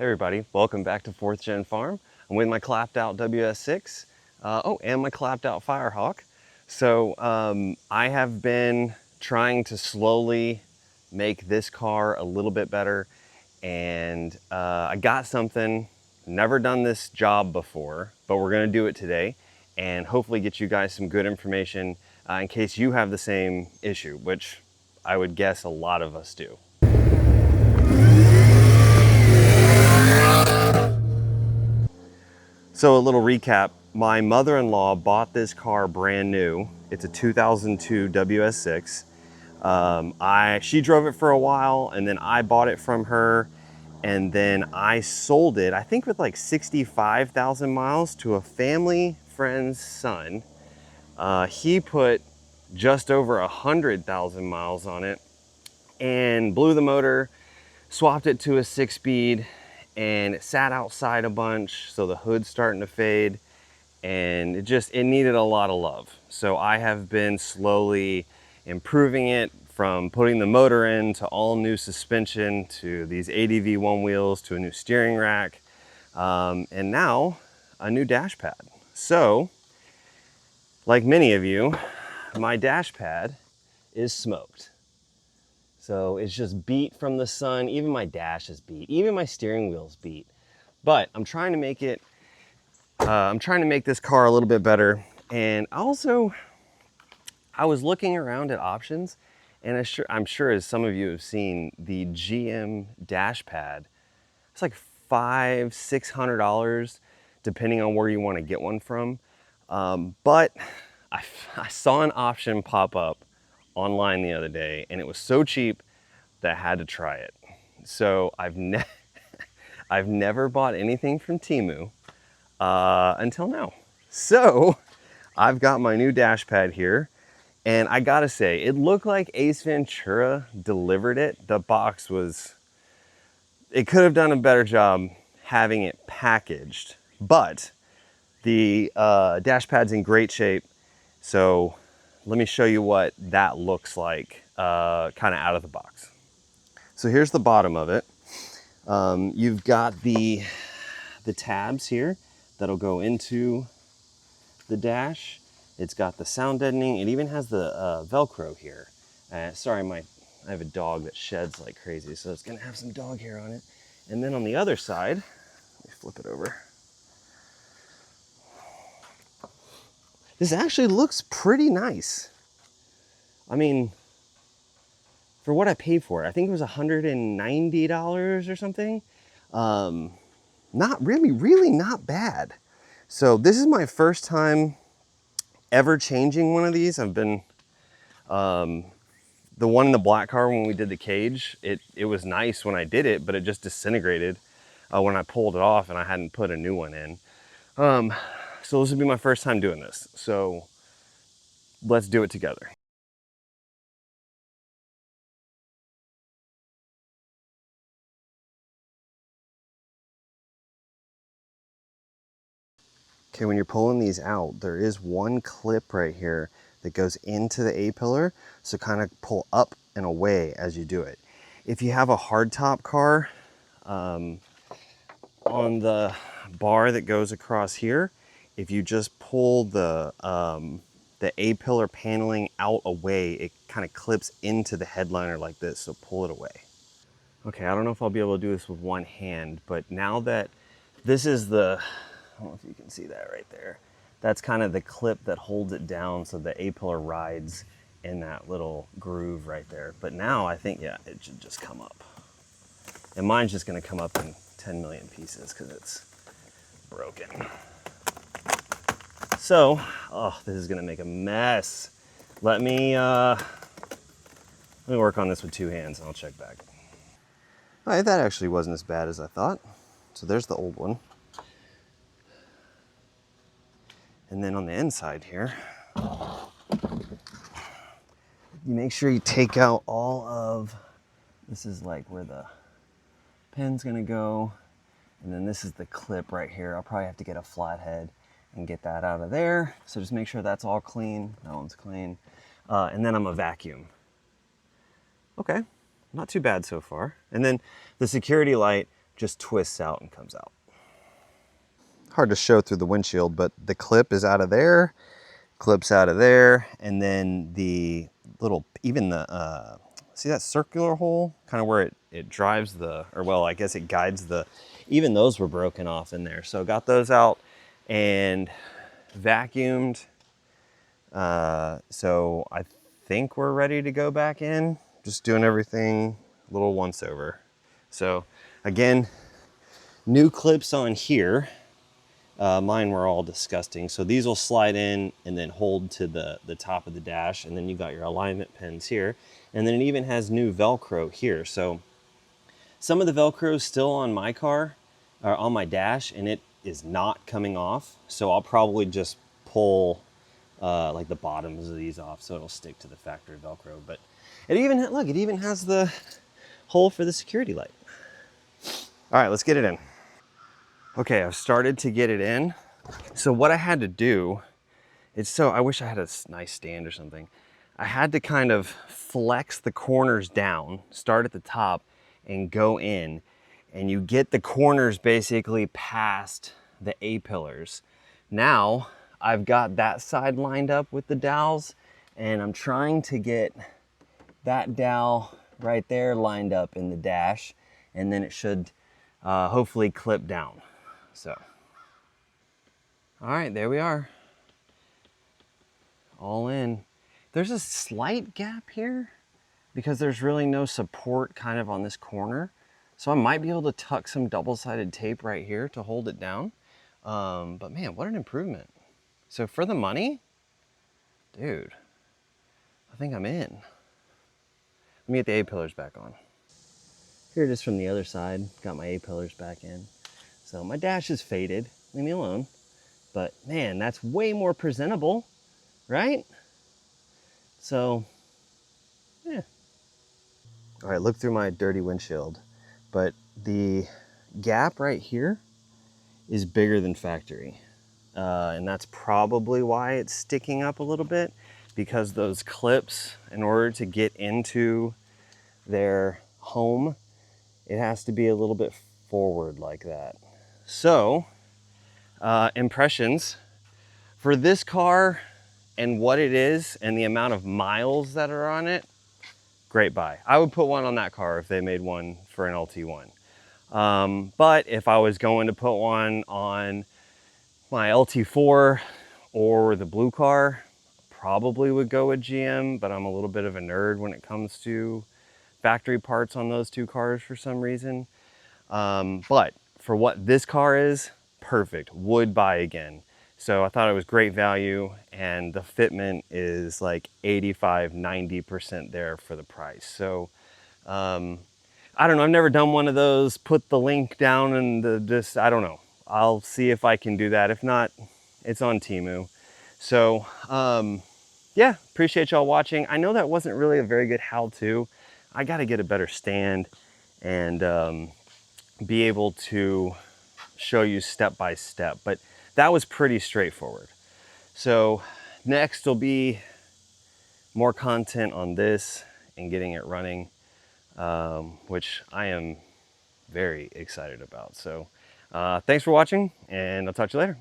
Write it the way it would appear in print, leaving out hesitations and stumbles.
Hey everybody, welcome back to 4th Gen Farm. I'm with my clapped out WS6, and my clapped out Firehawk. So I have been trying to slowly make this car a little bit better, and I got something. Never done this job before, but we're gonna do it today and hopefully get you guys some good information in case you have the same issue, which I would guess a lot of us do. So a little recap, my mother-in-law bought this car brand new. It's a 2002 WS6. She drove it for a while, and then I bought it from her, and then I sold it, I think with like 65,000 miles, to a family friend's son. He put just over 100,000 miles on it and blew the motor, swapped it to a 6-speed, and it sat outside a bunch, so the hood's starting to fade, and it needed a lot of love. So I have been slowly improving it, from putting the motor in to all new suspension to these ADV one wheels to a new steering rack, and now a new dash pad. So like many of you, my dash pad is smoked. So it's just beat from the sun. Even my dash is beat. Even my steering wheel's beat. But I'm trying to make this car a little bit better. And also, I was looking around at options, and I'm sure as some of you have seen, the GM dash pad, it's like $500–600, depending on where you want to get one from. But I saw an option pop up online the other day, and it was so cheap that I had to try it. So I've never bought anything from TEMU until now. So I've got my new dash pad here, and I gotta say, it looked like Ace Ventura delivered it. The box it could have done a better job having it packaged, but the dash pad's in great shape. So let me show you what that looks like kind of out of the box. So here's the bottom of it. You've got the tabs here that'll go into the dash. It's got the sound deadening. It even has the Velcro here. Sorry, I have a dog that sheds like crazy, so it's gonna have some dog hair on it. And then on the other side, let me flip it over. This actually looks pretty nice. I mean, for what I paid for it, I think it was $190 or something. Not really not bad. So this is my first time ever changing one of these. I've been, the one in the black car when we did the cage, it was nice when I did it, but it just disintegrated when I pulled it off and I hadn't put a new one in. So this would be my first time doing this. So let's do it together. Okay, when you're pulling these out, there is one clip right here that goes into the A-pillar, so kind of pull up and away as you do it. If you have a hardtop car, on the bar that goes across here, if you just pull the A-pillar paneling out away, it kind of clips into the headliner like this, so pull it away. Okay, I don't know if I'll be able to do this with one hand, but now that this is I don't know if you can see that right there. That's kind of the clip that holds it down so the A-pillar rides in that little groove right there. But now I think, yeah, it should just come up. And mine's just gonna come up in 10 million pieces because it's broken. So, oh, this is gonna make a mess. Let me work on this with two hands and I'll check back. All right, that actually wasn't as bad as I thought. So there's the old one. And then on the inside here, you make sure you take out all of, this is like where the pen's gonna go. And then this is the clip right here. I'll probably have to get a flathead and get that out of there. So just make sure that's all clean. That one's clean. And then I'm gonna vacuum. Okay, not too bad so far. And then the security light just twists out and comes out. Hard to show through the windshield, but the clip is out of there, clips out of there, and then the little, even the, see that circular hole? Kind of where it drives the, or well, I guess it guides the, even those were broken off in there. So got those out and vacuumed. So I think we're ready to go back in. Just doing everything a little once over. So again, new clips on here. Mine were all disgusting. So these will slide in and then hold to the top of the dash. And then you got your alignment pins here. And then it even has new Velcro here. So some of the Velcro is still on my car, or on my dash, and it is not coming off. So I'll probably just pull like the bottoms of these off so it'll stick to the factory Velcro. But it even, look, it even has the hole for the security light. All right, let's get it in. Okay, I've started to get it in. So what I had to do, I wish I had a nice stand or something. I had to kind of flex the corners down, start at the top and go in, and you get the corners basically past the A-pillars. Now I've got that side lined up with the dowels, and I'm trying to get that dowel right there lined up in the dash, and then it should hopefully clip down. So, all right, there we are. All in. There's a slight gap here because there's really no support kind of on this corner. So I might be able to tuck some double-sided tape right here to hold it down. But man, what an improvement. So for the money, dude, I think I'm in. Let me get the A-pillars back on. Here it is from the other side. Got my A-pillars back in. So my dash is faded, leave me alone. But man, that's way more presentable, right? So, yeah. All right, look through my dirty windshield. But the gap right here is bigger than factory. And that's probably why it's sticking up a little bit, because those clips, in order to get into their home, it has to be a little bit forward like that. So, impressions for this car and what it is and the amount of miles that are on it, great buy. I would put one on that car if they made one for an LT1. But if I was going to put one on my LT4 or the blue car, probably would go with GM, but I'm a little bit of a nerd when it comes to factory parts on those two cars for some reason. But for what this car is, perfect, would buy again. So I thought it was great value, and the fitment is like 85, 90% there for the price. So I don't know, I've never done one of those. Put the link down in just, I don't know. I'll see if I can do that. If not, it's on TEMU. So yeah, appreciate y'all watching. I know that wasn't really a very good how-to. I gotta get a better stand and be able to show you step by step, but that was pretty straightforward. So next will be more content on this and getting it running, which I am very excited about. So thanks for watching, and I'll talk to you later.